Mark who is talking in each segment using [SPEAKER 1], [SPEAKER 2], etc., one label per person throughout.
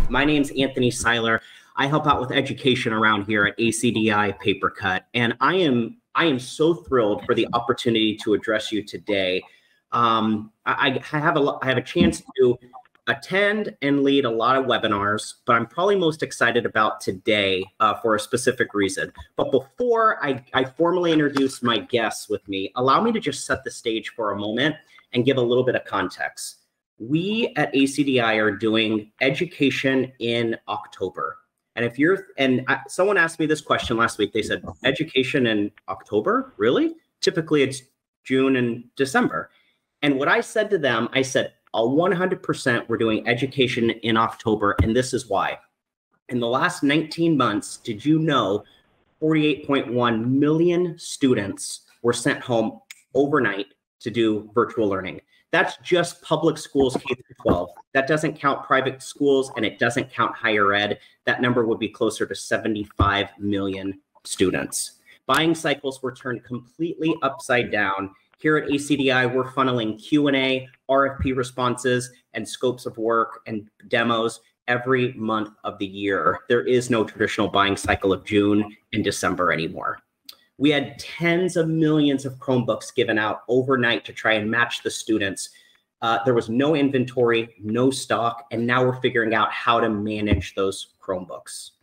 [SPEAKER 1] My name's Anthony Seiler. I help out with education around here at ACDI PaperCut, and I am so thrilled for the opportunity to address you today. I have a chance to attend and lead a lot of webinars, but I'm probably most excited about today for a specific reason. But before I formally introduce my guests with me, allow me to just set the stage for a moment and give a little bit of context. We at ACDI are doing education in October. And someone asked me this question last week. They said, education in October? Really? Typically it's June and December. And what I said to them, I said, 100% we're doing education in October. And this is why. In the last 19 months, did you know 48.1 million students were sent home overnight to do virtual learning? That's just public schools K-12. That doesn't count private schools, and it doesn't count higher ed. That number would be closer to 75 million students. Buying cycles were turned completely upside down. Here at ACDI, we're funneling Q&A, RFP responses, and scopes of work and demos every month of the year. There is no traditional buying cycle of June and December anymore. We had tens of millions of Chromebooks given out overnight to try and match the students. There was no inventory, no stock, and now we're figuring out how to manage those Chromebooks.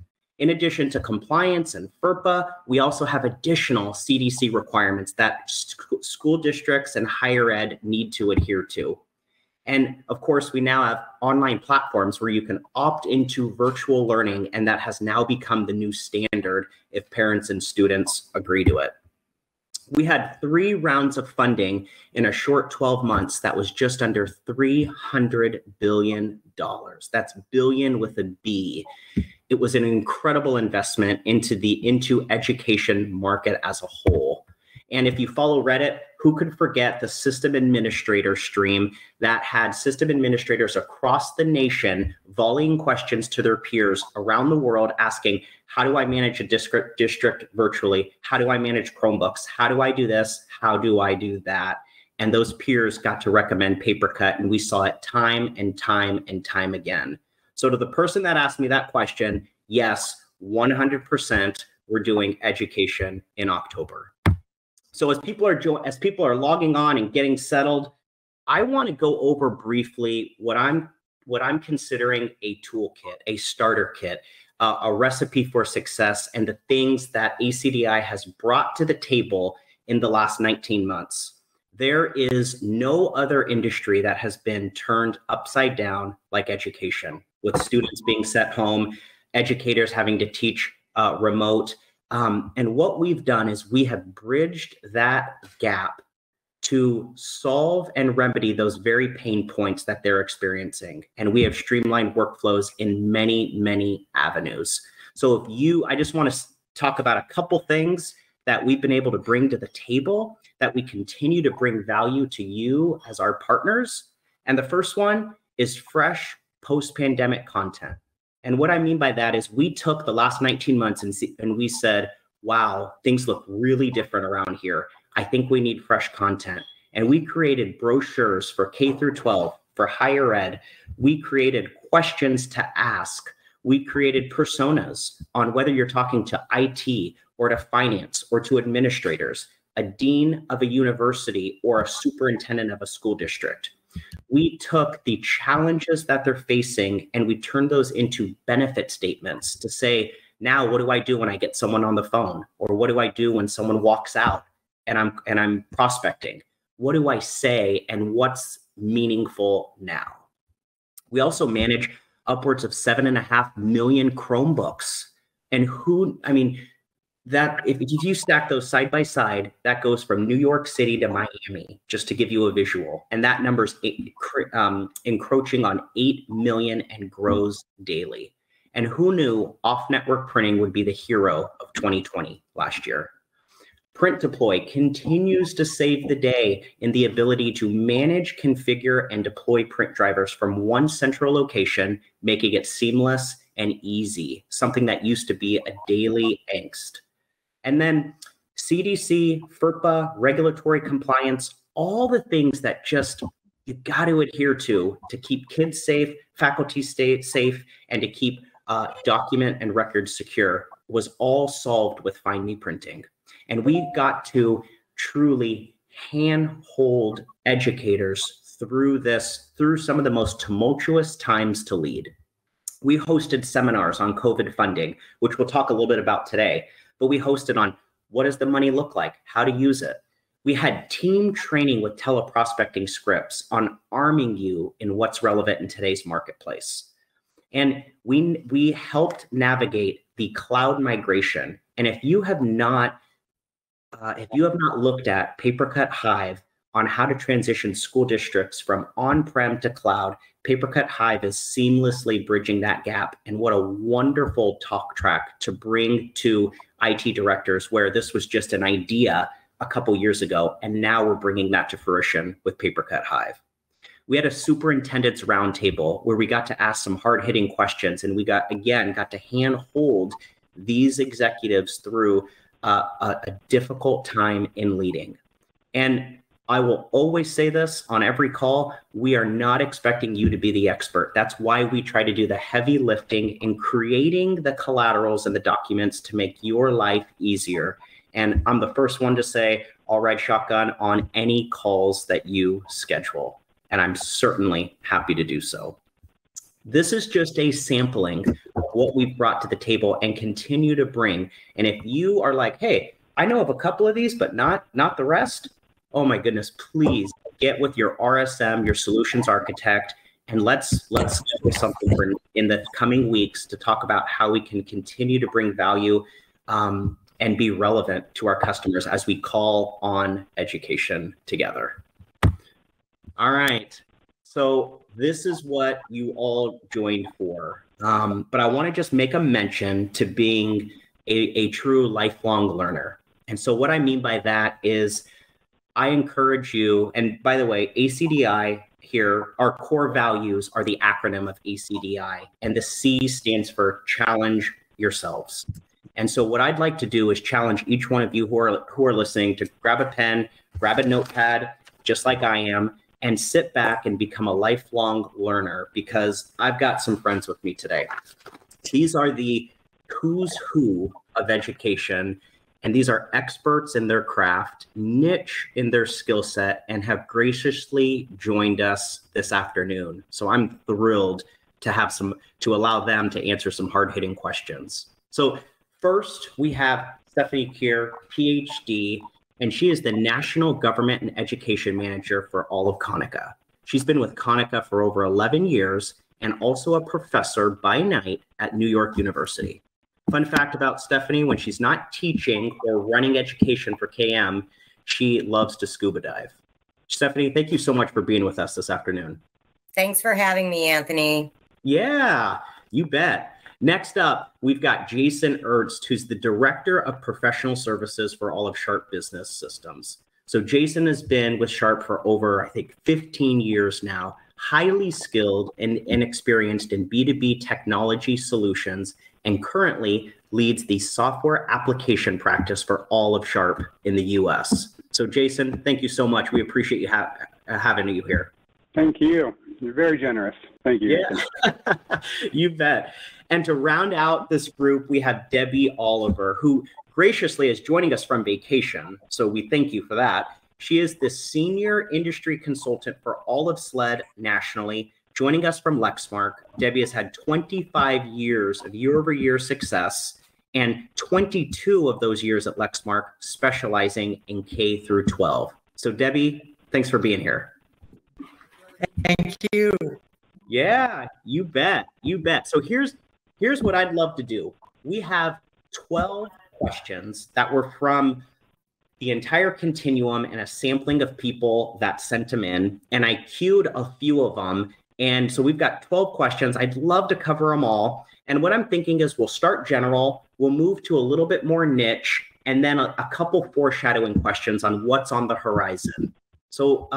[SPEAKER 1] In addition to compliance and FERPA, we also have additional CDC requirements that school districts and higher ed need to adhere to. And of course, we now have online platforms where you can opt into virtual learning, and that has now become the new standard if parents and students agree to it. We had 3 rounds of funding in a short 12 months that was just under $300 billion. That's billion with a B. It was an incredible investment into education market as a whole. And if you follow Reddit, who could forget the system administrator stream that had system administrators across the nation volleying questions to their peers around the world asking, how do I manage a district virtually? How do I manage Chromebooks? How do I do this? How do I do that? And those peers got to recommend PaperCut, and we saw it time and time and time again. So to the person that asked me that question, yes, 100% we're doing education in October. So as people are logging on and getting settled, I want to go over briefly what I'm considering a toolkit, a starter kit, a recipe for success, and the things that ACDI has brought to the table in the last 19 months. There is no other industry that has been turned upside down like education, with students being sent home, educators having to teach remote. And what we've done is we have bridged that gap to solve and remedy those very pain points that they're experiencing. And we have streamlined workflows in many, many avenues. So I just want to talk about a couple things that we've been able to bring to the table that we continue to bring value to you as our partners. And the first one is fresh post-pandemic content. And what I mean by that is we took the last 19 months and we said, wow, things look really different around here. I think we need fresh content. And we created brochures for K-12, for higher ed. We created questions to ask. We created personas on whether you're talking to IT or to finance or to administrators, a dean of a university or a superintendent of a school district. We took the challenges that they're facing and we turned those into benefit statements to say, now what do I do when I get someone on the phone? Or what do I do when someone walks out and I'm prospecting? What do I say and what's meaningful now? We also manage upwards of 7.5 million Chromebooks. And that if you stack those side by side, that goes from New York City to Miami, just to give you a visual. And that number's encroaching on 8 million and grows daily. And who knew off-network printing would be the hero of 2020 last year? Print Deploy continues to save the day in the ability to manage, configure, and deploy print drivers from one central location, making it seamless and easy, something that used to be a daily angst. And then CDC, FERPA, regulatory compliance, all the things that just you got to adhere to keep kids safe, faculty safe, and to keep document and records secure was all solved with Find Me printing. And we got to truly handhold educators through some of the most tumultuous times to lead. We hosted seminars on COVID funding, which we'll talk a little bit about today, but we hosted on what does the money look like, how to use it. We had team training with teleprospecting scripts on arming you in what's relevant in today's marketplace. And we helped navigate the cloud migration. And if you have not looked at PaperCut Hive on how to transition school districts from on-prem to cloud, PaperCut Hive is seamlessly bridging that gap. And what a wonderful talk track to bring to IT directors, where this was just an idea a couple years ago, and now we're bringing that to fruition with PaperCut Hive. We had a superintendent's roundtable where we got to ask some hard-hitting questions, and we got to handhold these executives through a difficult time in leading. And I will always say this on every call, we are not expecting you to be the expert. That's why we try to do the heavy lifting in creating the collaterals and the documents to make your life easier. And I'm the first one to say, I'll ride shotgun on any calls that you schedule. And I'm certainly happy to do so. This is just a sampling of what we've brought to the table and continue to bring. And if you are like, hey, I know of a couple of these, but not the rest, oh my goodness, please get with your RSM, your solutions architect, and let's do something in the coming weeks to talk about how we can continue to bring value and be relevant to our customers as we call on education together. All right, so this is what you all joined for, but I want to just make a mention to being a true lifelong learner. And so what I mean by that is I encourage you, and by the way, ACDI here, our core values are the acronym of ACDI, and the C stands for challenge yourselves. And so what I'd like to do is challenge each one of you who are listening to grab a pen, grab a notepad, just like I am, and sit back and become a lifelong learner, because I've got some friends with me today. These are the who's who of education, and these are experts in their craft, niche in their skill set, and have graciously joined us this afternoon. So I'm thrilled to allow them to answer some hard-hitting questions. So first, we have Stephanie Kier, PhD, and she is the National Government and Education Manager for all of Konica. She's been with Konica for over 11 years and also a professor by night at New York University. Fun fact about Stephanie, when she's not teaching or running education for KM, she loves to scuba dive. Stephanie, thank you so much for being with us this afternoon.
[SPEAKER 2] Thanks for having me, Anthony.
[SPEAKER 1] Yeah, you bet. Next up, we've got Jason Ernst, who's the Director of Professional Services for all of Sharp Business Systems. So Jason has been with Sharp for over, I think, 15 years now, highly skilled and experienced in B2B technology solutions, and currently leads the software application practice for all of Sharp in the US. So Jason, thank you so much. We appreciate you having you here.
[SPEAKER 3] Thank you. You're very generous. Thank you.
[SPEAKER 1] Yeah. You bet. And to round out this group, we have Debbie Oliver, who graciously is joining us from vacation. So we thank you for that. She is the Senior Industry Consultant for all of SLED nationally, joining us from Lexmark. Debbie has had 25 years of year-over-year success, and 22 of those years at Lexmark specializing in K through 12. So Debbie, thanks for being here.
[SPEAKER 4] Thank you.
[SPEAKER 1] Yeah, you bet. You bet. So here's what I'd love to do. We have 12 questions that were from the entire continuum and a sampling of people that sent them in, and I queued a few of them. And so we've got 12 questions. I'd love to cover them all. And what I'm thinking is we'll start general, we'll move to a little bit more niche, and then a couple foreshadowing questions on what's on the horizon. So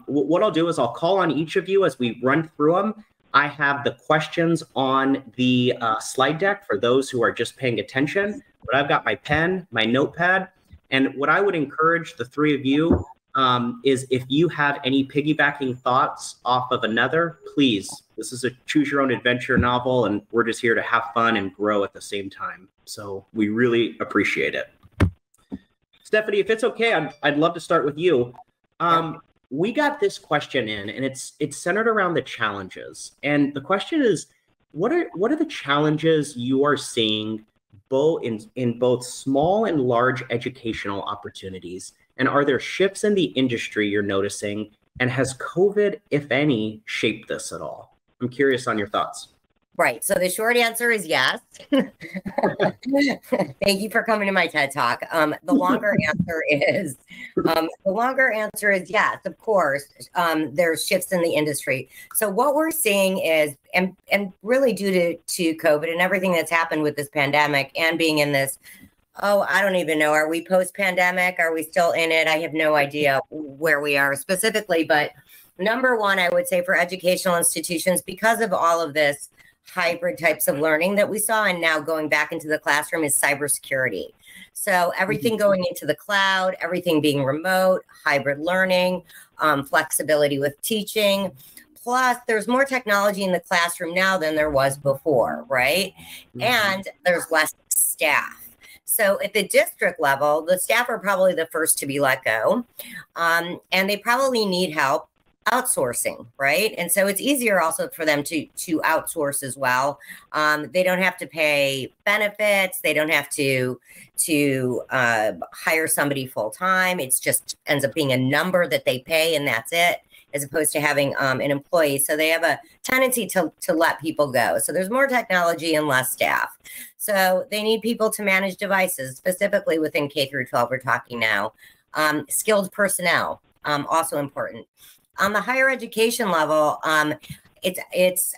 [SPEAKER 1] what I'll do is I'll call on each of you as we run through them. I have the questions on the slide deck for those who are just paying attention, but I've got my pen, my notepad, and what I would encourage the three of you, is if you have any piggybacking thoughts off of another, please. This is a choose your own adventure novel, and we're just here to have fun and grow at the same time. So we really appreciate it. Stephanie, if it's okay, I'd love to start with you. We got this question in, and it's centered around the challenges. And the question is, what are the challenges you are seeing both in both small and large educational opportunities? And are there shifts in the industry you're noticing? And has COVID, if any, shaped this at all? I'm curious on your thoughts.
[SPEAKER 2] Right. So the short answer is yes. Thank you for coming to my TED Talk. The longer answer is yes, of course. There's shifts in the industry. So what we're seeing is, and really due to COVID and everything that's happened with this pandemic and being in this, I don't even know. Are we post-pandemic? Are we still in it? I have no idea where we are specifically. But number one, I would say for educational institutions, because of all of this hybrid types of learning that we saw and now going back into the classroom, is cybersecurity. So everything going into the cloud, everything being remote, hybrid learning, flexibility with teaching. Plus, there's more technology in the classroom now than there was before, right? And there's less staff. So at the district level, the staff are probably the first to be let go, and they probably need help outsourcing, right? And so it's easier also for them to outsource as well. They don't have to pay benefits. They don't have to hire somebody full time. It's just ends up being a number that they pay, and that's it, as opposed to having an employee. So they have a tendency to let people go. So there's more technology and less staff. So they need people to manage devices, specifically within K through 12 we're talking now. Skilled personnel, also important. On the higher education level, it's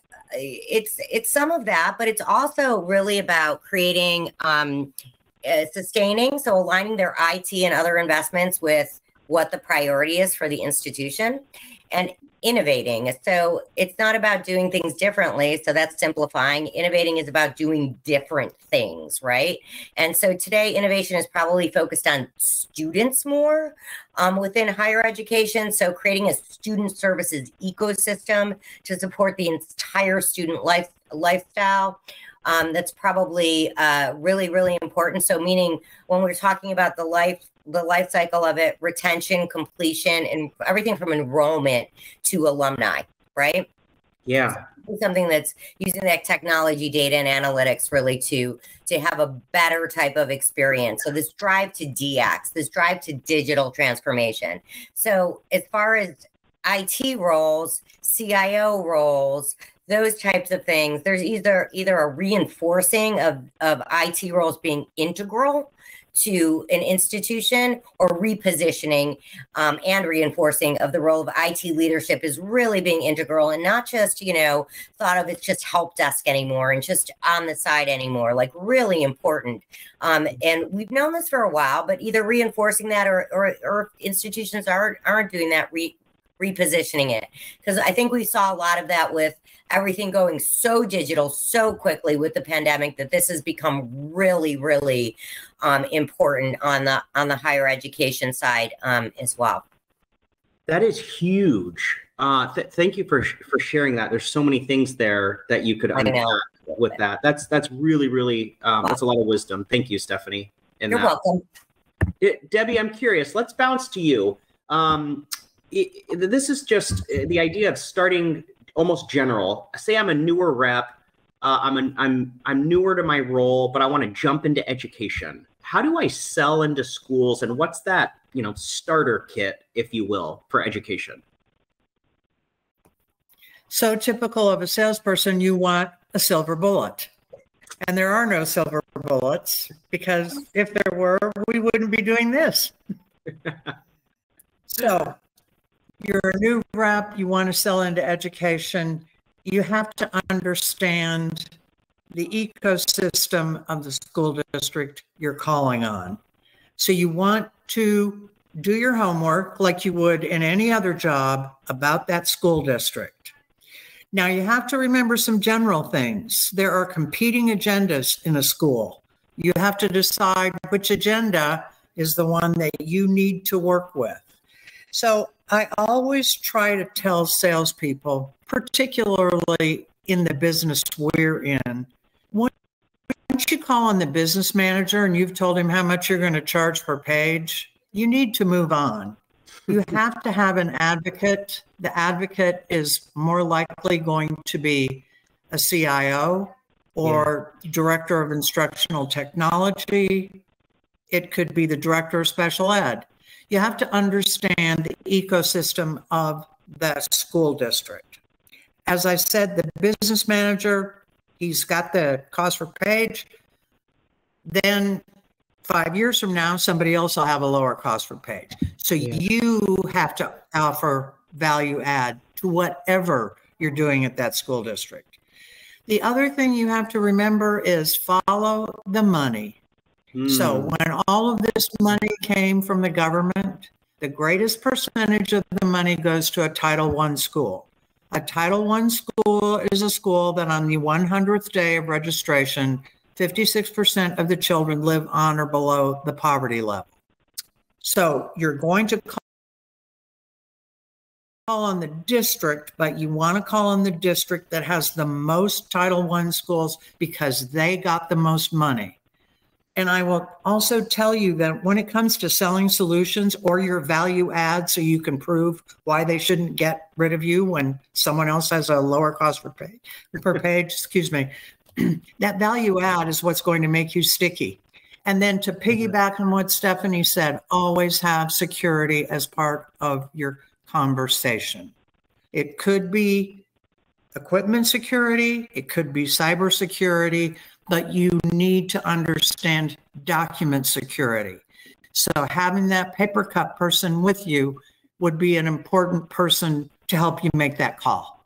[SPEAKER 2] some of that, but it's also really about creating, sustaining, so aligning their IT and other investments with what the priority is for the institution, and innovating. So it's not about doing things differently. So that's simplifying. Innovating is about doing different things, right? And so today, innovation is probably focused on students more within higher education. So creating a student services ecosystem to support the entire student lifestyle. That's probably really, really important. So meaning when we're talking about the life cycle of it, retention, completion, and everything from enrollment to alumni, right?
[SPEAKER 1] Yeah.
[SPEAKER 2] Something that's using that technology, data, and analytics really to have a better type of experience. So this drive to DX, this drive to digital transformation. So as far as IT roles, CIO roles, those types of things, there's either a reinforcing of IT roles being integral to an institution, or repositioning and reinforcing of the role of IT leadership is really being integral, and not just, thought of as just help desk anymore and just on the side anymore, like really important. And we've known this for a while, but either reinforcing that or institutions aren't doing that, repositioning it. Because I think we saw a lot of that with everything going so digital so quickly with the pandemic, that this has become really, really important on the higher education side as well.
[SPEAKER 1] That is huge. Thank you for sharing that. There's so many things there that you could unpack with that. That's really, really, that's a lot of wisdom. Thank you, Stephanie.
[SPEAKER 2] You're welcome.
[SPEAKER 1] Debbie, I'm curious. Let's bounce to you. This is just the idea of starting almost general. Say I'm a newer rep. I'm newer to my role, but I want to jump into education. How do I sell into schools, and what's that, starter kit, if you will, for education?
[SPEAKER 4] So typical of a salesperson, you want a silver bullet. And there are no silver bullets, because if there were, we wouldn't be doing this. So you're a new rep, you want to sell into education, you have to understand the ecosystem of the school district you're calling on. So you want to do your homework like you would in any other job about that school district. Now you have to remember some general things. There are competing agendas in a school. You have to decide which agenda is the one that you need to work with. So I always try to tell salespeople, particularly in the business we're in, once you call on the business manager and you've told him how much you're going to charge per page, you need to move on. You have to have an advocate. The advocate is more likely going to be a CIO or director of instructional technology. It could be the director of special ed. You have to understand the ecosystem of the school district. As I said, the business manager, he's got the cost per page. Then 5 years from now, somebody else will have a lower cost per page. So you have to offer value add to whatever you're doing at that school district. The other thing you have to remember is follow the money. So when all of this money came from the government, the greatest percentage of the money goes to a Title I school. A Title I school is a school that on the 100th day of registration, 56% of the children live on or below the poverty level. So you're going to call on the district, but you want to call on the district that has the most Title I schools because they got the most money. And I will also tell you that when it comes to selling solutions or your value add so you can prove why they shouldn't get rid of you when someone else has a lower cost per page, excuse me, that value add is what's going to make you sticky. And then to piggyback on what Stephanie said, always have security as part of your conversation. It could be equipment security, it could be cybersecurity, but you need to understand document security. So having that PaperCut person with you would be an important person to help you make that call.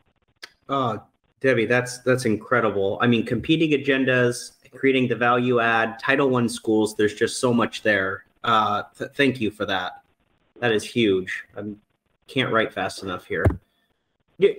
[SPEAKER 1] Debbie, that's incredible. I mean, competing agendas, creating the value add, Title I schools, there's just so much there. Thank you for that. That is huge. I can't write fast enough here.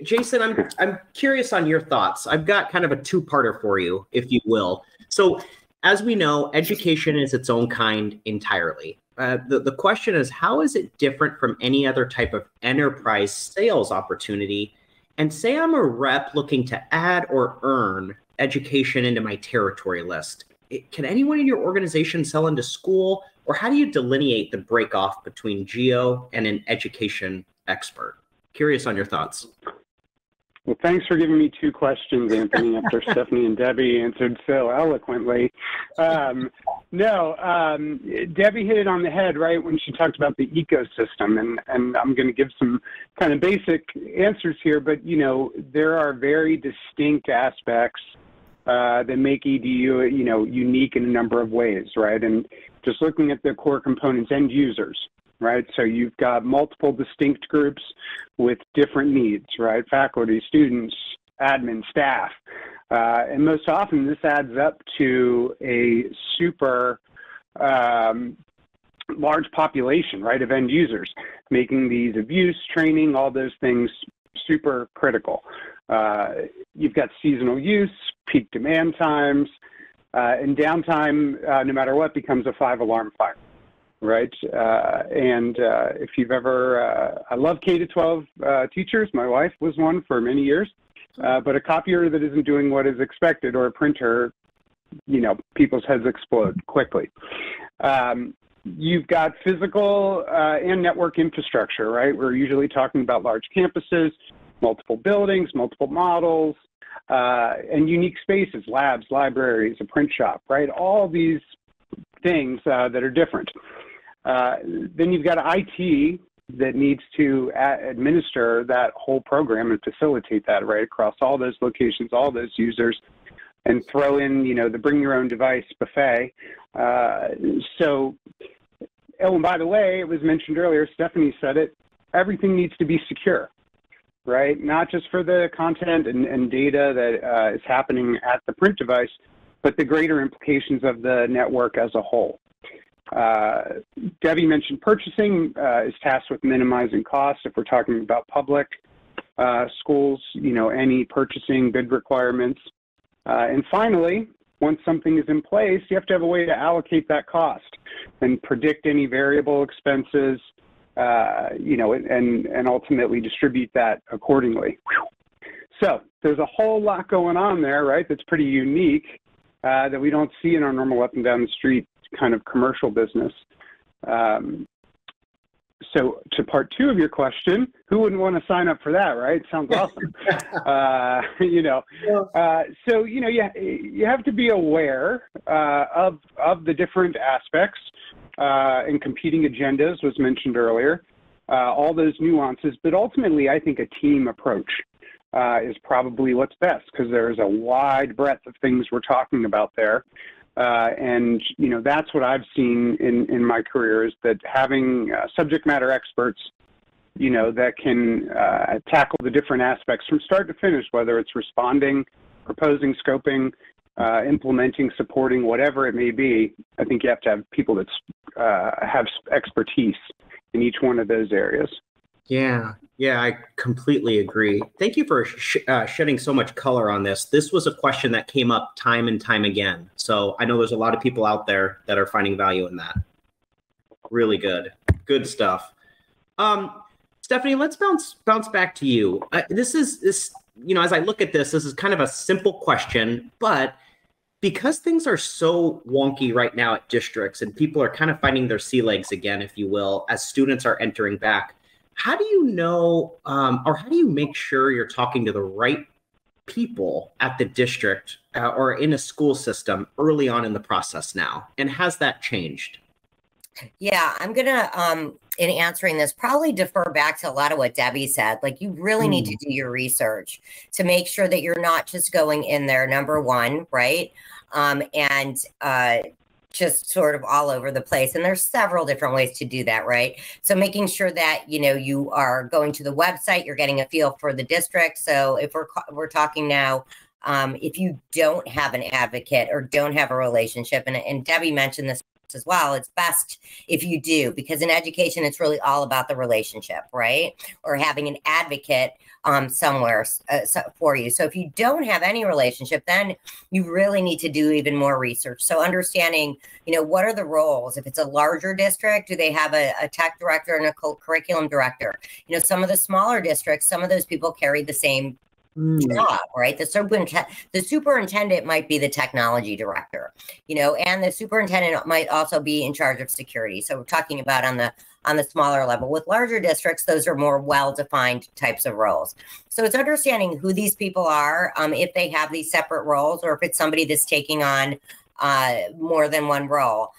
[SPEAKER 1] Jason, I'm curious on your thoughts. I've got kind of a two-parter for you, if you will. So as we know, education is its own kind entirely. The question is, how is it different from any other type of enterprise sales opportunity? And say I'm a rep looking to add or earn education into my territory list. Can anyone in your organization sell into school? Or how do you delineate the break-off between geo and an education expert? Curious on your thoughts.
[SPEAKER 3] Well, thanks for giving me two questions, Anthony, after Stephanie and Debbie answered so eloquently. Debbie hit it on the head, right, when she talked about the ecosystem, and I'm going to give some kind of basic answers here, but, you know, there are very distinct aspects that make EDU, you know, unique in a number of ways, right? And just looking at the core components, end users, right? So you've got multiple distinct groups with different needs, right? Faculty, students, admin, staff. And most often this adds up to a super large population, right, of end users, making the ease of use, training, all those things super critical. You've got seasonal use, peak demand times, and downtime, no matter what, becomes a 5-alarm fire. Right. If you've ever, I love K-12 teachers. My wife was one for many years, but a copier that isn't doing what is expected or a printer, you know, people's heads explode quickly. You've got physical and network infrastructure, right? We're usually talking about large campuses, multiple buildings, multiple models, and unique spaces, labs, libraries, a print shop, right? All these things that are different. Then you've got IT that needs to administer that whole program and facilitate that, right, across all those locations, all those users, and throw in, you know, the bring your own device buffet. Oh, and by the way, it was mentioned earlier, Stephanie said it, everything needs to be secure, right? Not just for the content and data that is happening at the print device, but the greater implications of the network as a whole. Debbie mentioned purchasing is tasked with minimizing costs. If we're talking about public schools, you know, any purchasing bid requirements. And finally, once something is in place, you have to have a way to allocate that cost and predict any variable expenses and ultimately distribute that accordingly. So there's a whole lot going on there, right? That's pretty unique that we don't see in our normal up and down the street kind of commercial business. So to part two of your question, who wouldn't want to sign up for that, right? Sounds awesome. So, you have to be aware of the different aspects and competing agendas was mentioned earlier, all those nuances, but ultimately I think a team approach is probably what's best, because there's a wide breadth of things we're talking about there. And that's what I've seen in my career, is that having subject matter experts, that can tackle the different aspects from start to finish, whether it's responding, proposing, scoping, implementing, supporting, whatever it may be. I think you have to have people that have expertise in each one of those areas.
[SPEAKER 1] Yeah, I completely agree. Thank you for shedding so much color on this. This was a question that came up time and time again. So I know there's a lot of people out there that are finding value in that. Really good stuff. Stephanie, let's bounce back to you. This, as I look at this is kind of a simple question, but because things are so wonky right now at districts and people are kind of finding their sea legs again, if you will, as students are entering back, how do you know, or how do you make sure you're talking to the right people at the district or in a school system early on in the process now? And has that changed?
[SPEAKER 2] Yeah, I'm going to, in answering this, probably defer back to a lot of what Debbie said. Like, you really need to do your research to make sure that you're not just going in there, number one, right? And just sort of all over the place. And there's several different ways to do that, right? So making sure that, you are going to the website, you're getting a feel for the district. So if we're talking now, if you don't have an advocate or don't have a relationship, and Debbie mentioned this as well, it's best if you do, because in education, it's really all about the relationship, right? Or having an advocate somewhere for you. So if you don't have any relationship, then you really need to do even more research. So understanding, what are the roles? If it's a larger district, do they have a tech director and a curriculum director? Some of the smaller districts, some of those people carry the same job, right? The superintendent might be the technology director, and the superintendent might also be in charge of security. So we're talking about on the smaller level. With larger districts, those are more well-defined types of roles. So it's understanding who these people are, if they have these separate roles, or if it's somebody that's taking on more than one role.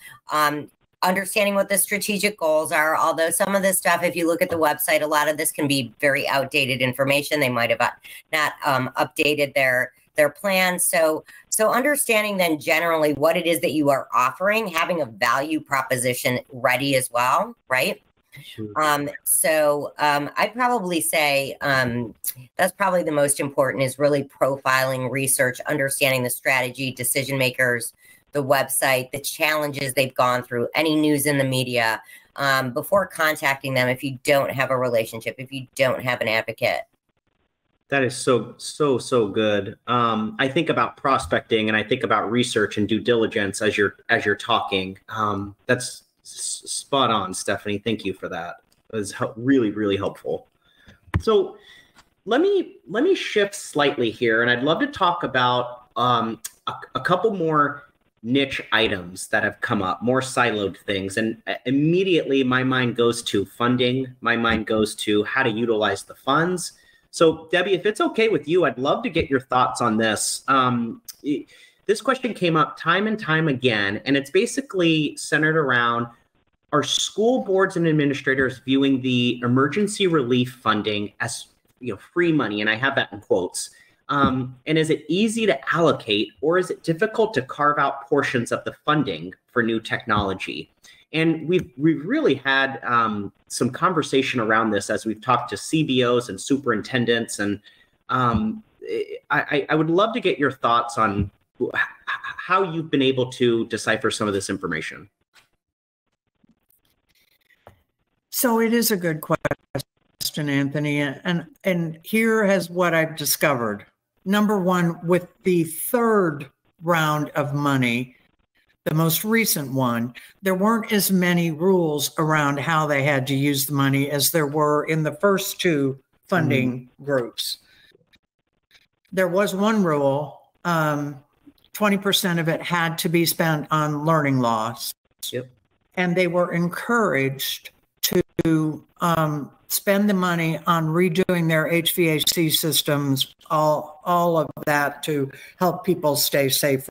[SPEAKER 2] Understanding what the strategic goals are, although some of this stuff, if you look at the website, a lot of this can be very outdated information. They might have not updated their plans. So understanding then generally what it is that you are offering, having a value proposition ready as well, right?
[SPEAKER 1] Sure.
[SPEAKER 2] I'd probably say that's probably the most important, is really profiling, research, understanding the strategy, decision makers, the website, the challenges they've gone through, any news in the media, before contacting them if you don't have a relationship, if you don't have an advocate.
[SPEAKER 1] That is so good. I think about prospecting and I think about research and due diligence as you're talking. That's spot on, Stephanie. Thank you for that. It was really, really helpful. So let me shift slightly here, and I'd love to talk about a couple more niche items that have come up, more siloed things. And immediately my mind goes to funding. My mind goes to how to utilize the funds. So Debbie, if it's okay with you, I'd love to get your thoughts on this. This question came up time and time again, and it's basically centered around, are school boards and administrators viewing the emergency relief funding as free money? And I have that in quotes. And is it easy to allocate, or is it difficult to carve out portions of the funding for new technology? And we've really had some conversation around this as we've talked to CBOs and superintendents. And I would love to get your thoughts on how you've been able to decipher some of this information.
[SPEAKER 4] So it is a good question, Anthony. And here is what I've discovered. Number one, with the third round of money, the most recent one, there weren't as many rules around how they had to use the money as there were in the first two funding groups. There was one rule, 20% of it had to be spent on learning loss.
[SPEAKER 1] Yep.
[SPEAKER 4] And they were encouraged to spend the money on redoing their HVAC systems, all of that to help people stay safer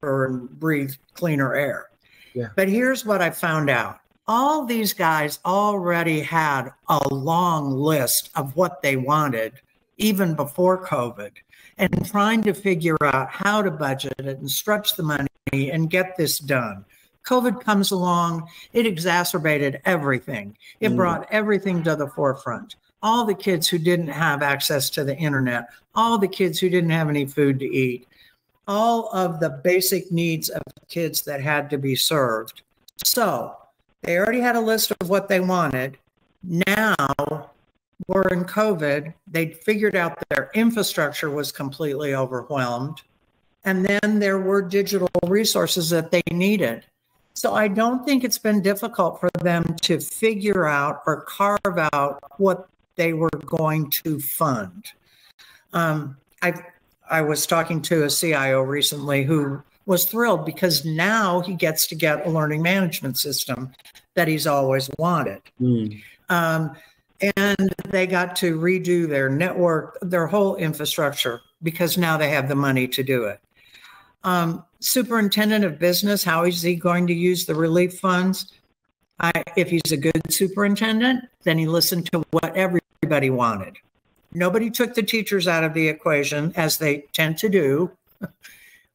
[SPEAKER 4] and breathe cleaner air.
[SPEAKER 1] Yeah.
[SPEAKER 4] But here's what I found out. All these guys already had a long list of what they wanted, even before COVID, and trying to figure out how to budget it and stretch the money and get this done. COVID comes along, it exacerbated everything. It brought everything to the forefront. All the kids who didn't have access to the internet, all the kids who didn't have any food to eat, all of the basic needs of kids that had to be served. So they already had a list of what they wanted. Now we're in COVID. They figured out that their infrastructure was completely overwhelmed. And then there were digital resources that they needed. So I don't think it's been difficult for them to figure out or carve out what they were going to fund. I was talking to a CIO recently who was thrilled because now he gets to get a learning management system that he's always wanted. And they got to redo their network, their whole infrastructure, because now they have the money to do it. Superintendent of business, how is he going to use the relief funds? If he's a good superintendent, then he listened to what everybody wanted. Nobody took the teachers out of the equation, as they tend to do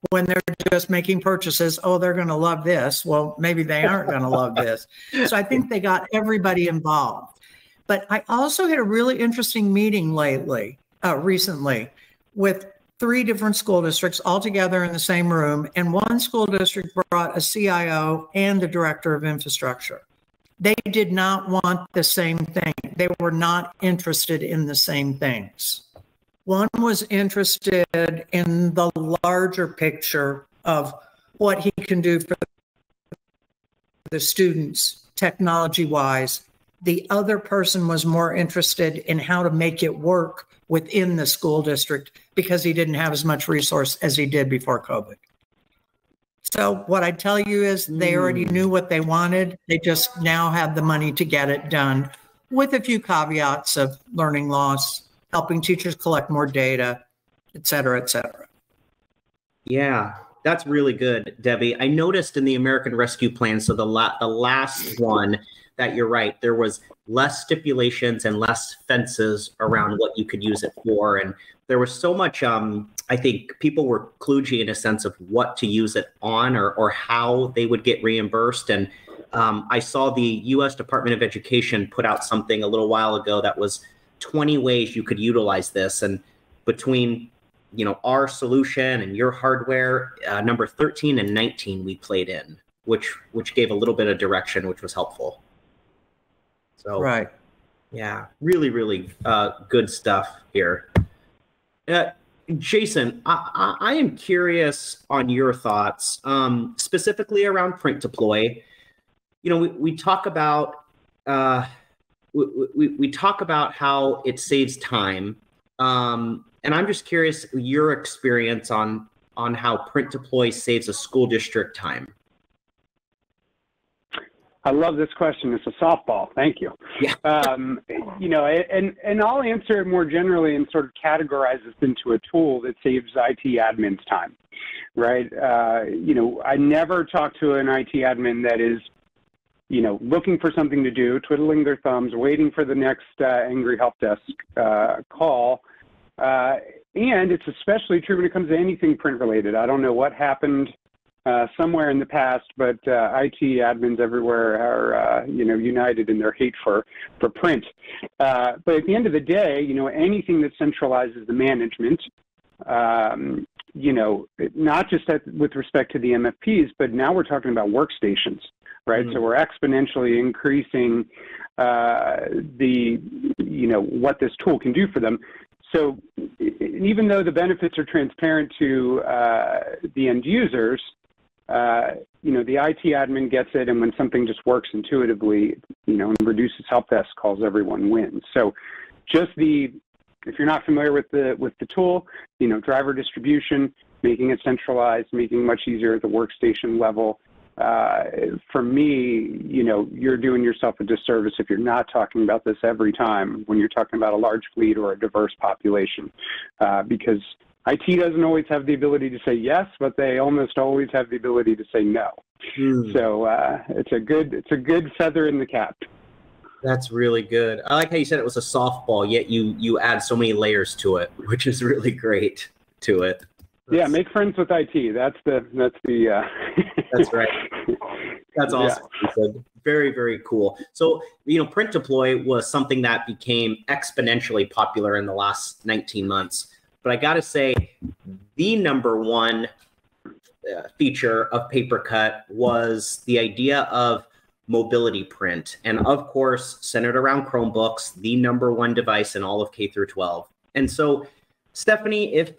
[SPEAKER 4] when they're just making purchases. Oh, they're going to love this. Well, maybe they aren't going to love this. So I think they got everybody involved. But I also had a really interesting meeting recently with 3 different school districts all together in the same room. And one school district brought a CIO and the director of infrastructure. They did not want the same thing. They were not interested in the same things. One was interested in the larger picture of what he can do for the students technology-wise. The other person was more interested in how to make it work within the school district because he didn't have as much resource as he did before COVID. So what I tell you is they already knew what they wanted. They just now have the money to get it done, with a few caveats of learning loss, helping teachers collect more data, et cetera, et cetera.
[SPEAKER 1] Yeah, that's really good, Debbie. I noticed in the American Rescue Plan, so the last one, that you're right, there was less stipulations and less fences around what you could use it for. And there was so much, I think people were kludgy in a sense of what to use it on or how they would get reimbursed. And I saw the U.S. Department of Education put out something a little while ago that was 20 ways you could utilize this. And between, our solution and your hardware, number 13 and 19 we played in, which gave a little bit of direction, which was helpful. So,
[SPEAKER 4] right.
[SPEAKER 1] Yeah, really, really good stuff here. Jason, I am curious on your thoughts, specifically around print deploy. We talk about we talk about how it saves time, and I'm just curious your experience on how print deploy saves a school district time.
[SPEAKER 3] I love this question. It's a softball. Thank you.
[SPEAKER 1] Yeah.
[SPEAKER 3] And I'll answer it more generally and sort of categorize this into a tool that saves IT admins time, right? I never talk to an IT admin that is, looking for something to do, twiddling their thumbs, waiting for the next angry help desk call. And it's especially true when it comes to anything print related. I don't know what happened somewhere in the past, but IT admins everywhere are, united in their hate for print. But at the end of the day, anything that centralizes the management, not just with respect to the MFPs, but now we're talking about workstations, right? So we're exponentially increasing what this tool can do for them. So even though the benefits are transparent to the end users, the IT admin gets it, and when something just works intuitively, and reduces help desk calls, everyone wins. So just if you're not familiar with the tool, driver distribution, making it centralized, making it much easier at the workstation level. For me, you're doing yourself a disservice if you're not talking about this every time when you're talking about a large fleet or a diverse population, because IT doesn't always have the ability to say yes, but they almost always have the ability to say no. So it's a good feather in the cap.
[SPEAKER 1] That's really good. I like how you said it was a softball, yet you add so many layers to it, which is really great to it.
[SPEAKER 3] Yeah, make friends with IT. That's the.
[SPEAKER 1] That's right. That's awesome. Yeah. Very, very cool. So, print deploy was something that became exponentially popular in the last 19 months. But I got to say, the number one feature of PaperCut was the idea of mobility print. And of course, centered around Chromebooks, the number one device in all of K through 12. And so, Stephanie, if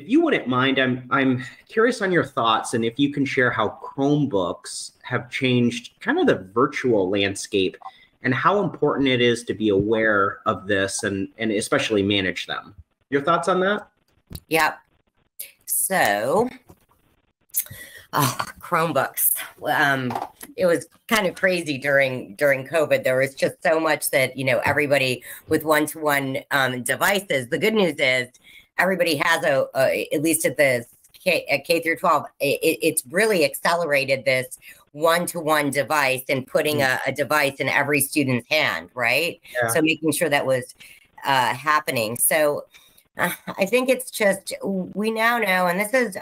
[SPEAKER 1] you wouldn't mind, I'm curious on your thoughts, and if you can share how Chromebooks have changed kind of the virtual landscape and how important it is to be aware of this and especially manage them. Your thoughts on that?
[SPEAKER 2] Yep. So, Chromebooks. It was kind of crazy during COVID. There was just so much that, everybody with one-to-one devices. The good news is everybody has at least at the K through 12, it's really accelerated this one-to-one device and putting a device in every student's hand, right? Yeah. So making sure that was happening. So I think it's just, we now know, and this is,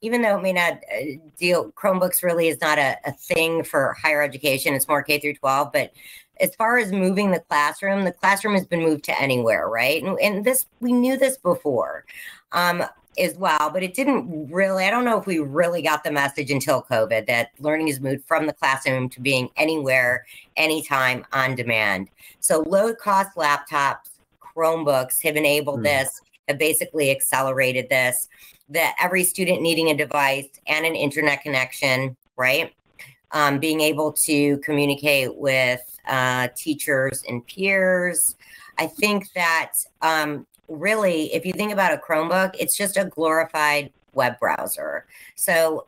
[SPEAKER 2] even though it may not Chromebooks really is not a thing for higher education, it's more K through 12, but as far as moving the classroom has been moved to anywhere, right? And this, we knew this before as well, but it didn't really, I don't know if we really got the message until COVID that learning is moved from the classroom to being anywhere, anytime, on demand. So low-cost laptops, Chromebooks have enabled this, have basically accelerated this, that every student needing a device and an internet connection, right? Being able to communicate with teachers and peers. I think that really, if you think about a Chromebook, it's just a glorified web browser. So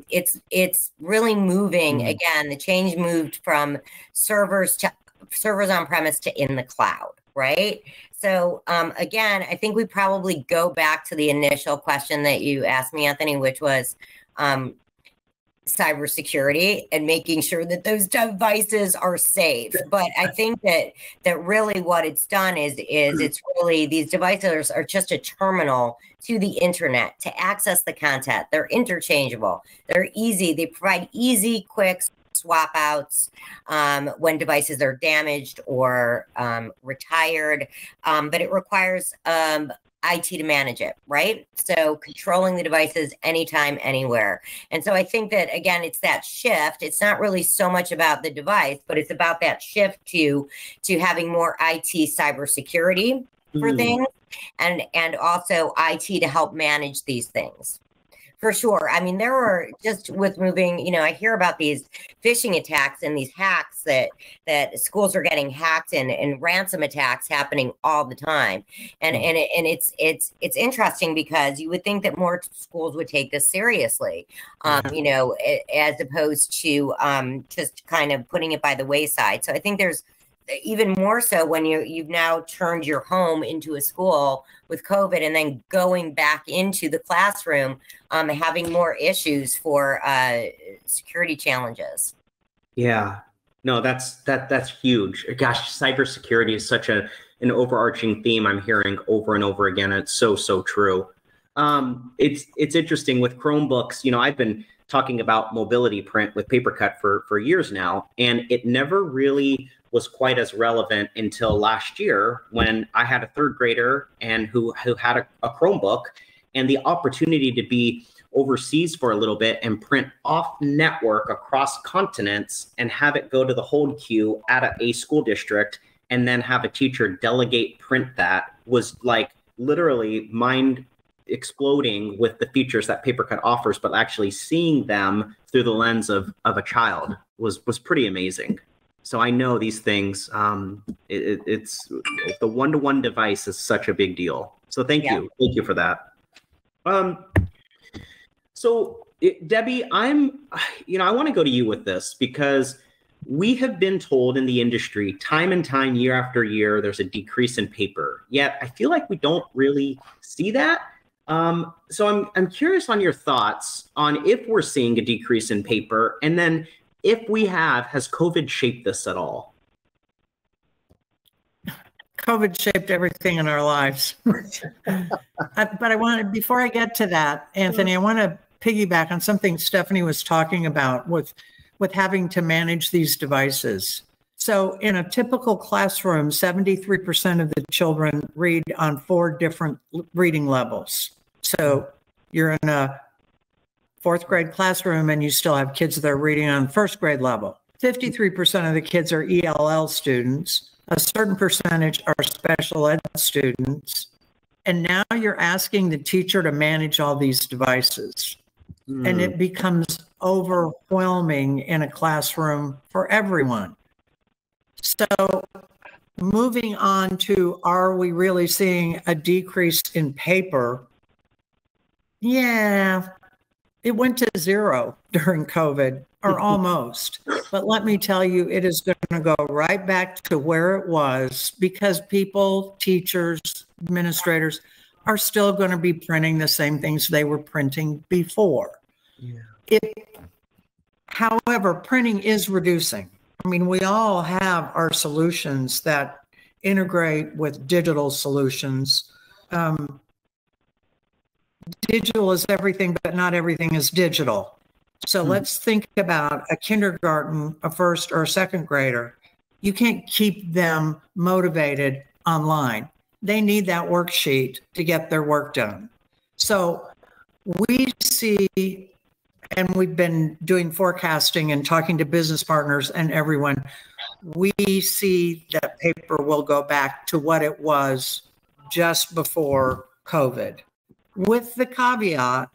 [SPEAKER 2] it's really moving, again, the change moved from servers on premise to in the cloud, right? So again, I think we probably go back to the initial question that you asked me, Anthony, which was cybersecurity and making sure that those devices are safe. But I think that really what it's done is it's really, these devices are just a terminal to the internet to access the content. They're interchangeable. They're easy. They provide easy, quick swap outs when devices are damaged or retired, but it requires IT to manage it, right? So controlling the devices anytime, anywhere. And so I think that, again, it's that shift. It's not really so much about the device, but it's about that shift to having more IT cybersecurity for things and also IT to help manage these things. For sure. I mean, there were just with moving, I hear about these phishing attacks and these hacks that schools are getting hacked and ransom attacks happening all the time. And it's interesting because you would think that more schools would take this seriously, as opposed to just kind of putting it by the wayside. So I think there's even more so when you've now turned your home into a school with COVID and then going back into the classroom, having more issues for security challenges.
[SPEAKER 1] Yeah, no, that's huge. Gosh, cybersecurity is such an overarching theme I'm hearing over and over again. It's so true. It's interesting with Chromebooks. I've been talking about mobility print with PaperCut for years now, and it never really was quite as relevant until last year when I had a third grader and who had a Chromebook and the opportunity to be overseas for a little bit and print off network across continents and have it go to the hold queue at a school district and then have a teacher delegate print that was like literally mind exploding with the features that PaperCut offers, but actually seeing them through the lens of a child was pretty amazing. So I know these things, it's the one-to-one device is such a big deal. So thank you for that. So Debbie, I want to go to you with this because we have been told in the industry time and time, year after year, there's a decrease in paper. Yet I feel like we don't really see that. So I'm curious on your thoughts on if we're seeing a decrease in paper, and then if we have, has COVID shaped this at all?
[SPEAKER 4] COVID shaped everything in our lives. But I want to, before I get to that, Anthony, I want to piggyback on something Stephanie was talking about with having to manage these devices. So in a typical classroom, 73% of the children read on 4 different reading levels. So you're in a 4th grade classroom and you still have kids that are reading on 1st grade level. 53% of the kids are ELL students. A certain percentage are special ed students. And now you're asking the teacher to manage all these devices. And it becomes overwhelming in a classroom for everyone. So moving on to, are we really seeing a decrease in paper? Yeah, it went to 0 during COVID, or almost. But let me tell you, it is going to go right back to where it was, because people, teachers, administrators are still going to be printing the same things they were printing before. Yeah. However, printing is reducing. I mean, we all have our solutions that integrate with digital solutions. Digital is everything, but not everything is digital. So let's think about a kindergarten, a 1st or a 2nd grader. You can't keep them motivated online. They need that worksheet to get their work done. So we see, and we've been doing forecasting and talking to business partners and everyone, we see that paper will go back to what it was just before COVID, with the caveat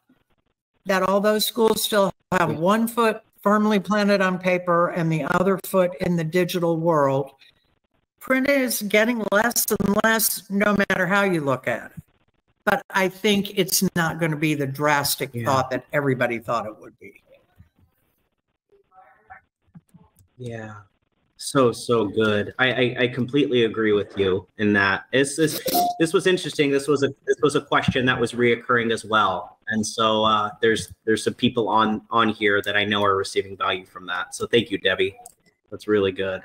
[SPEAKER 4] that although schools still have one foot firmly planted on paper and the other foot in the digital world, print is getting less and less no matter how you look at it. But I think it's not going to be the drastic thought that everybody thought it would be.
[SPEAKER 1] Yeah, so good. I completely agree with you in that. This was interesting. This was a question that was reoccurring as well, and so there's some people on here that I know are receiving value from that. So thank you, Debbie. That's really good.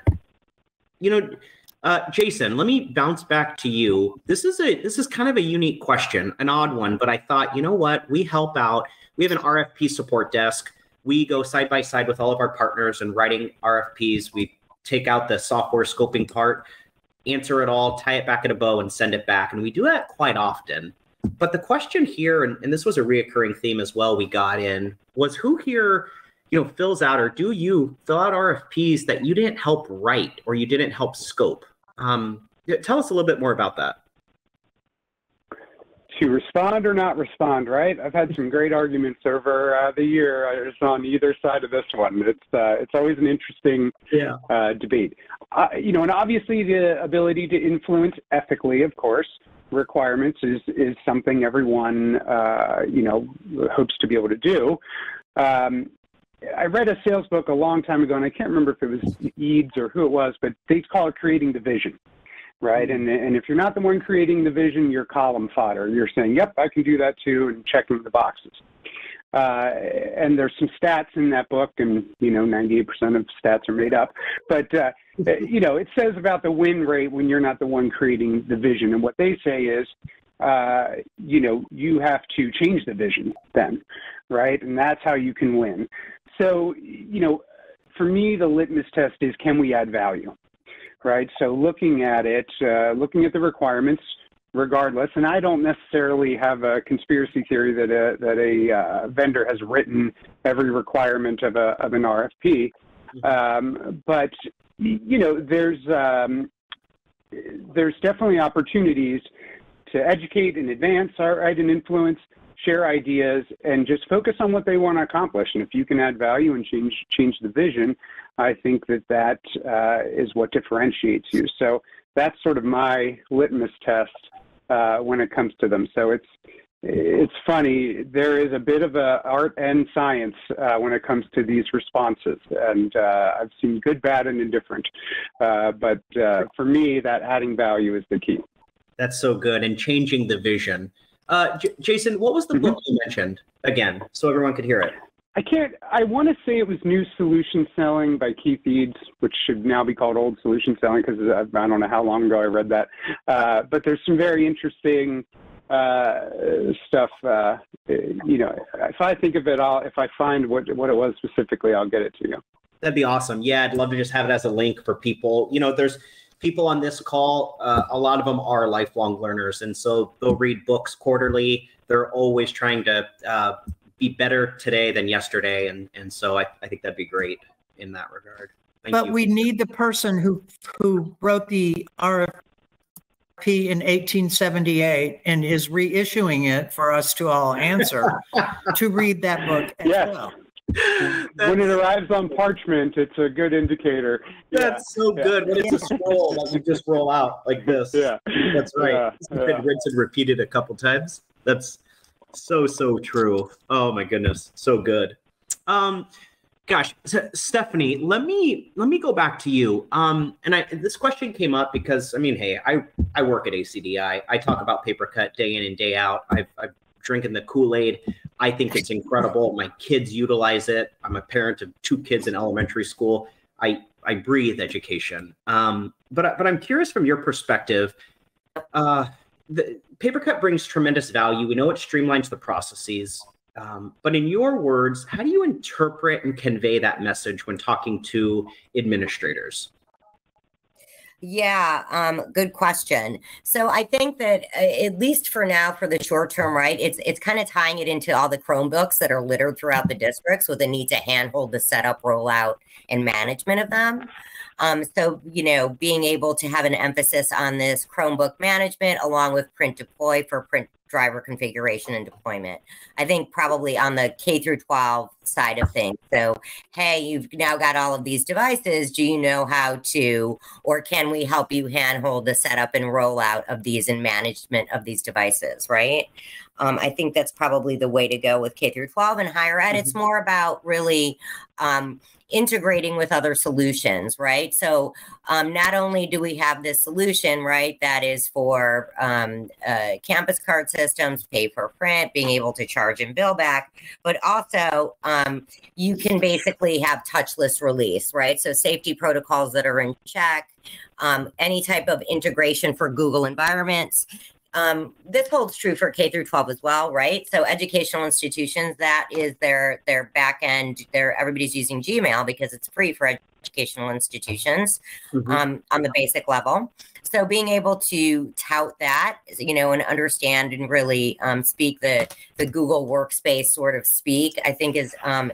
[SPEAKER 1] Jason, let me bounce back to you. This is kind of a unique question, an odd one, but I thought, you know what? We help out. We have an RFP support desk. We go side by side with all of our partners and writing RFPs. We take out the software scoping part, answer it all, tie it back in a bow, and send it back. And we do that quite often. But the question here, and this was a reoccurring theme as well we got in, was who here fills out, or do you fill out RFPs that you didn't help write or you didn't help scope? Tell us a little bit more about that.
[SPEAKER 3] To respond or not respond, right? I've had some great arguments over the year on either side of this one. It's always an interesting debate. And obviously the ability to influence ethically, of course, requirements is something everyone hopes to be able to do. I read a sales book a long time ago, and I can't remember if it was Eads or who it was, but they call it creating the vision, right? And if you're not the one creating the vision, you're column fodder. You're saying, yep, I can do that too, and checking the boxes. And there's some stats in that book, and 98% of stats are made up. But it says about the win rate when you're not the one creating the vision. And what they say is, you have to change the vision then, right? And that's how you can win. So, for me, the litmus test is, can we add value, right? So looking at it, looking at the requirements, regardless, and I don't necessarily have a conspiracy theory that a vendor has written every requirement of an RFP, but there's definitely opportunities educate and advance, right, and influence, share ideas, and just focus on what they want to accomplish. And if you can add value and change the vision, I think that is what differentiates you. So that's sort of my litmus test when it comes to them. So it's funny, there is a bit of a art and science when it comes to these responses, and I've seen good, bad, and indifferent. But for me, that adding value is the key. That's
[SPEAKER 1] so good, and changing the vision. Jason, what was the book you mentioned again, so everyone could hear it?
[SPEAKER 3] I want to say it was New Solution Selling by Keith Eads, which should now be called Old Solution Selling, because I don't know how long ago I read that. But there's some very interesting stuff. You know, if I think of it, if I find what it was specifically, I'll get it to you.
[SPEAKER 1] That'd be awesome. Yeah, I'd love to just have it as a link for people. You know, there's people on this call, a lot of them are lifelong learners, and so they'll read books quarterly. They're always trying to be better today than yesterday, and so I think that'd be great in that regard. Thank you.
[SPEAKER 4] We need the person who wrote the RFP in 1878 and is reissuing it for us to all answer to read that book as well.
[SPEAKER 3] When it arrives on parchment, it's a good indicator.
[SPEAKER 1] That's so good. When it's a scroll that you just roll out like this. Yeah, that's right. It's been rinsed and repeated a couple times. That's so true. Oh my goodness, so good. Gosh, Stephanie, let me go back to you. And this question came up because, I mean, hey, I work at ACDI. I talk about PaperCut day in and day out. I've drinking the Kool-Aid. I think it's incredible. My kids utilize it. I'm a parent of 2 kids in elementary school. I breathe education. But I'm curious from your perspective, the PaperCut brings tremendous value. We know it streamlines the processes. But in your words, how do you interpret and convey that message when talking to administrators?
[SPEAKER 2] Yeah, good question. So I think that at least for now, for the short term, right, it's kind of tying it into all the Chromebooks that are littered throughout the districts with the need to handhold the setup, rollout, and management of them. So, you know, being able to have an emphasis on this Chromebook management along with print deploy for print driver configuration and deployment. I think probably on the K through 12 side of things. So, hey, you've now got all of these devices. Do you know how to, or can we help you handhold the setup and rollout of these and management of these devices, right? I think that's probably the way to go with K through 12 and higher ed. It's more about really integrating with other solutions, right? So not only do we have this solution, right, that is for campus card systems, pay per print, being able to charge and bill back, but also you can basically have touchless release, right? So safety protocols that are in check, any type of integration for Google environments. This holds true for K through 12 as well, right? So educational institutions, that is their back end. Everybody's using Gmail because it's free for educational institutions on the basic level. So being able to tout that, you know, and understand and really speak the Google workspace sort of speak, I think is an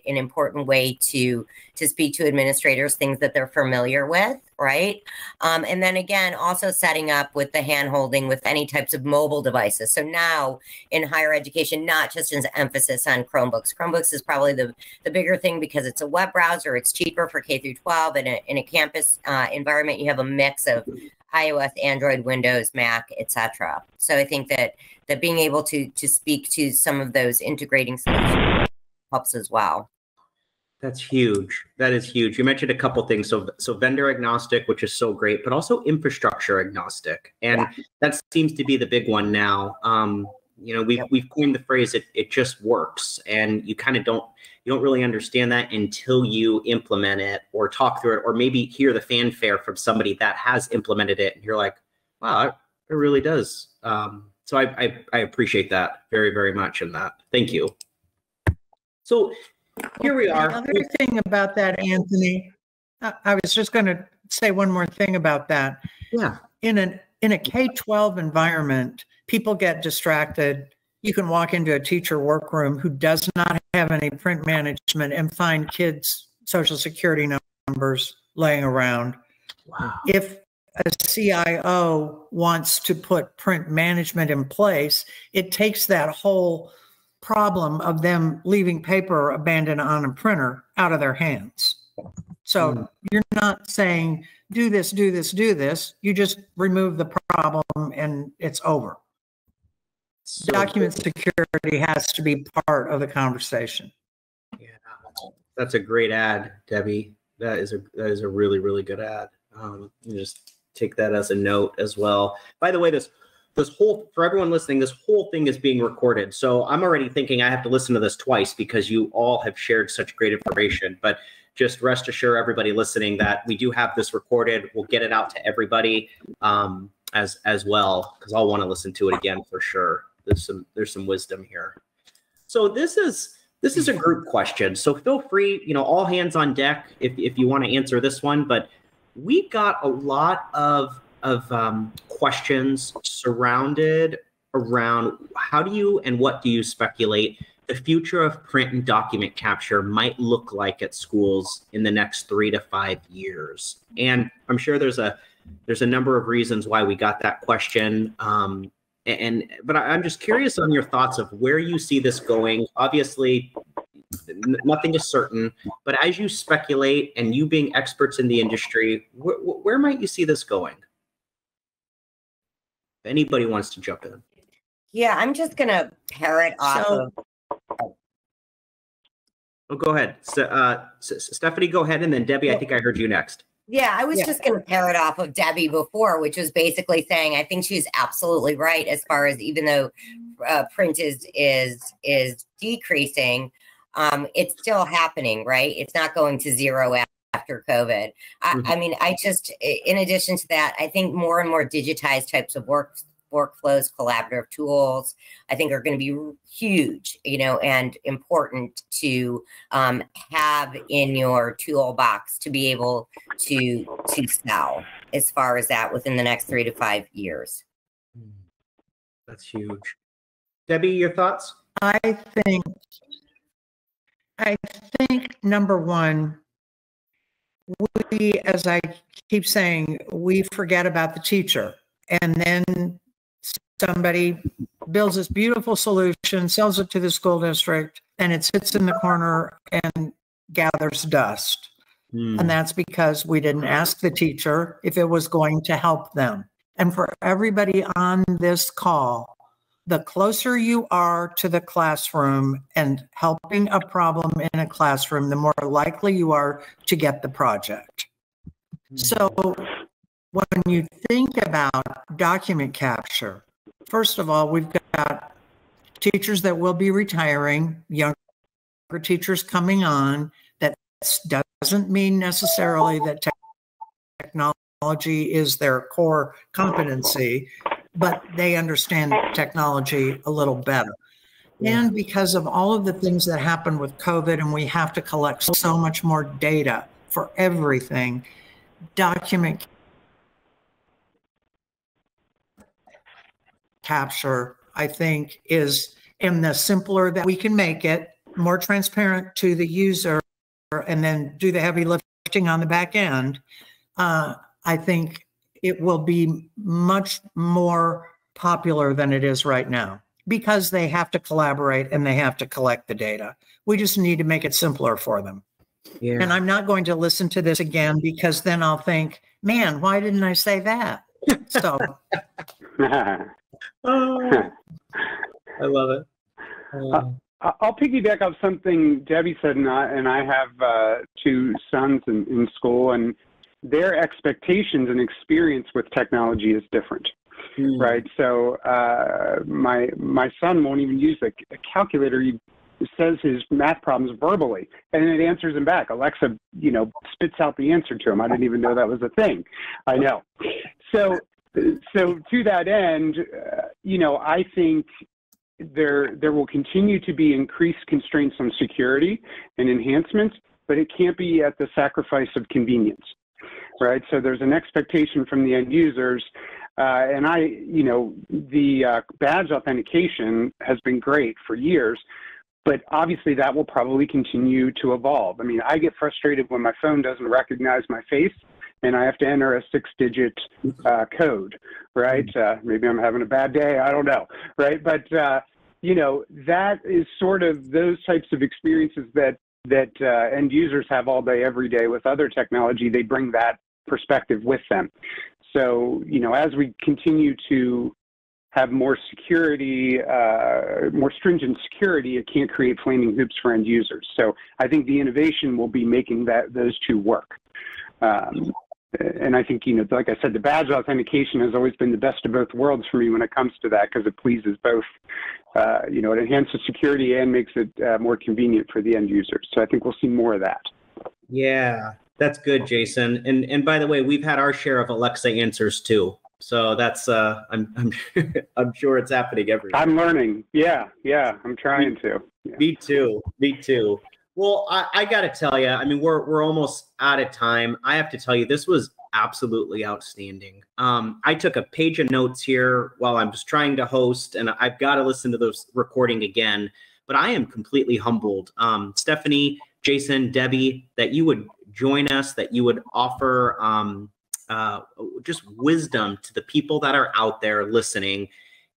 [SPEAKER 2] important way to speak to administrators, things that they're familiar with, right? And then again, also setting up with the hand-holding with any types of mobile devices. So now in higher education, not just an emphasis on Chromebooks. Chromebooks is probably the bigger thing because it's a web browser, it's cheaper for K through 12. And in a campus environment, you have a mix of iOS, Android, Windows, Mac, etc. So I think that being able to speak to some of those integrating solutions helps as well.
[SPEAKER 1] That's huge. That is huge. You mentioned a couple things. So vendor agnostic, which is so great, but also infrastructure agnostic. And that seems to be the big one now. You know, we've coined the phrase, it just works. And you kind of don't really understand that until you implement it or talk through it, or maybe hear the fanfare from somebody that has implemented it. And you're like, wow, it really does. So I appreciate that very, very much in that. Thank you. So here we are.
[SPEAKER 4] Another thing about that, Anthony, I was just going to say one more thing about that.
[SPEAKER 1] Yeah.
[SPEAKER 4] In a K-12 environment, people get distracted. You can walk into a teacher workroom who does not have any print management and find kids' social security numbers laying around.
[SPEAKER 1] Wow.
[SPEAKER 4] a CIO wants to put print management in place, it takes that whole problem of them leaving paper abandoned on a printer out of their hands. So you're not saying, do this, do this, do this. You just remove the problem and it's over. So document security has to be part of the conversation.
[SPEAKER 1] Yeah, that's a great ad, Debbie. That is a really, really good ad. You just take that as a note as well. By the way, this whole, for everyone listening, this whole thing is being recorded. So I'm already thinking I have to listen to this twice because you all have shared such great information. But just rest assured, everybody listening, that we do have this recorded. We'll get it out to everybody as well, because I'll want to listen to it again for sure. There's some wisdom here. So this is a group question. So feel free, all hands on deck if you want to answer this one. But we got a lot of questions surrounded around how do you and what do you speculate the future of print and document capture might look like at schools in the next 3 to 5 years. And I'm sure there's a number of reasons why we got that question. But I'm just curious on your thoughts of where you see this going. Obviously, nothing is certain, but as you speculate and you being experts in the industry, where might you see this going? If anybody wants to jump in.
[SPEAKER 2] Yeah, I'm just going to parrot off of.
[SPEAKER 1] Oh, go ahead. So, Stephanie, go ahead. And then Debbie, I think I heard you next.
[SPEAKER 2] Yeah, I was just going to parrot off of Debbie before, which was basically saying, I think she's absolutely right as far as even though print is decreasing, it's still happening, right? It's not going to zero after COVID. I mean, in addition to that, I think more and more digitized types of workflows, collaborative tools, I think are going to be huge, and important to have in your toolbox to be able to sell as far as that within the next 3 to 5 years.
[SPEAKER 1] That's huge. Debbie, your thoughts?
[SPEAKER 4] I think number one, we, as I keep saying, we forget about the teacher, and then somebody builds this beautiful solution, sells it to the school district, and it sits in the corner and gathers dust. And that's because we didn't ask the teacher if it was going to help them. And for everybody on this call, the closer you are to the classroom and helping a problem in a classroom, the more likely you are to get the project. So when you think about document capture, first of all, we've got teachers that will be retiring, younger teachers coming on. That doesn't mean necessarily that technology is their core competency, but they understand technology a little better. And because of all of the things that happened with COVID, and we have to collect so much more data for everything, document capture, I think, is, and the simpler that we can make it, more transparent to the user, and then do the heavy lifting on the back end, I think it will be much more popular than it is right now, because they have to collaborate and they have to collect the data. We just need to make it simpler for them. Yeah. And I'm not going to listen to this again, because then I'll think, man, why didn't I say that? So.
[SPEAKER 1] Oh, I love it.
[SPEAKER 3] I'll piggyback off something Debbie said, and I have 2 sons in school, and their expectations and experience with technology is different, right? So my son won't even use a calculator. He says his math problems verbally, and it answers him back. Alexa, spits out the answer to him. I didn't even know that was a thing. I know. So to that end, I think there will continue to be increased constraints on security and enhancements, but it can't be at the sacrifice of convenience, right? So there's an expectation from the end users, and the badge authentication has been great for years, but obviously that will probably continue to evolve. I mean, I get frustrated when my phone doesn't recognize my face and I have to enter a 6-digit code, right? Maybe I'm having a bad day, I don't know, right? But you know, that is sort of those types of experiences that end users have all day, every day with other technology. They bring that perspective with them. So, you know, as we continue to have more security, more stringent security, it can't create flaming hoops for end users. So I think the innovation will be making those two work. And I think, you know, like I said, the badge authentication has always been the best of both worlds for me when it comes to that, because it pleases both. You know, it enhances security and makes it more convenient for the end users. So I think we'll see more of that.
[SPEAKER 1] Yeah, that's good, Jason. And by the way, we've had our share of Alexa answers too. So that's I'm sure it's happening everywhere.
[SPEAKER 3] I'm learning. Yeah, I'm trying to. Yeah.
[SPEAKER 1] Me too. Well, I got to tell you, I mean, we're almost out of time. I have to tell you, this was absolutely outstanding. I took a page of notes here while I was trying to host, and I've got to listen to this recording again. But I am completely humbled, Stephanie, Jason, Debbie, that you would join us, that you would offer just wisdom to the people that are out there listening.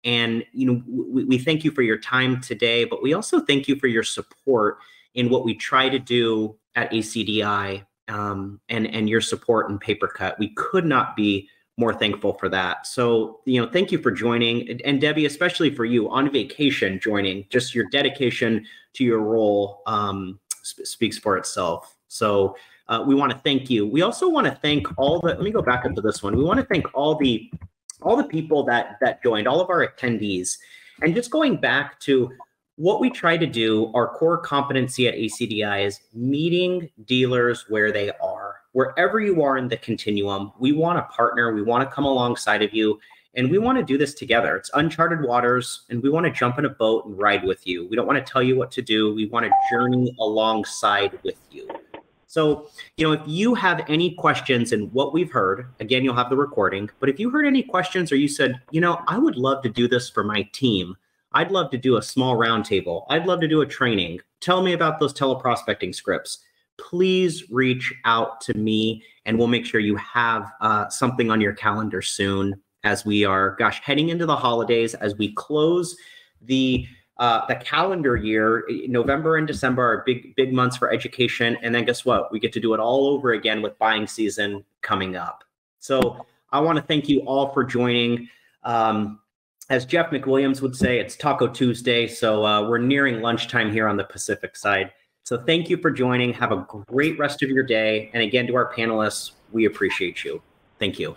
[SPEAKER 1] And, you know, we thank you for your time today, but we also thank you for your support in what we try to do at ACDI, and your support in PaperCut. We could not be more thankful for that. So, you know, thank you for joining. And Debbie, especially for you on vacation joining, just your dedication to your role speaks for itself. So we want to thank you. We also want to thank let me go back up to this one. We want to thank all the people that joined, all of our attendees. And just going back to what we try to do, our core competency at ACDI is meeting dealers where they are. Wherever you are in the continuum, we want to partner, we want to come alongside of you, and we want to do this together. It's uncharted waters, and we want to jump in a boat and ride with you. We don't want to tell you what to do. We want to journey alongside with you. So, you know, if you have any questions in what we've heard, again, you'll have the recording, but if you heard any questions or you said, you know, I would love to do this for my team, I'd love to do a small roundtable, I'd love to do a training, tell me about those teleprospecting scripts, please reach out to me and we'll make sure you have something on your calendar soon, as we are, heading into the holidays, as we close the calendar year. November and December are big months for education. And then guess what? We get to do it all over again with buying season coming up. So I want to thank you all for joining. As Jeff McWilliams would say, it's Taco Tuesday. So we're nearing lunchtime here on the Pacific side. So thank you for joining. Have a great rest of your day. And again, to our panelists, we appreciate you. Thank you.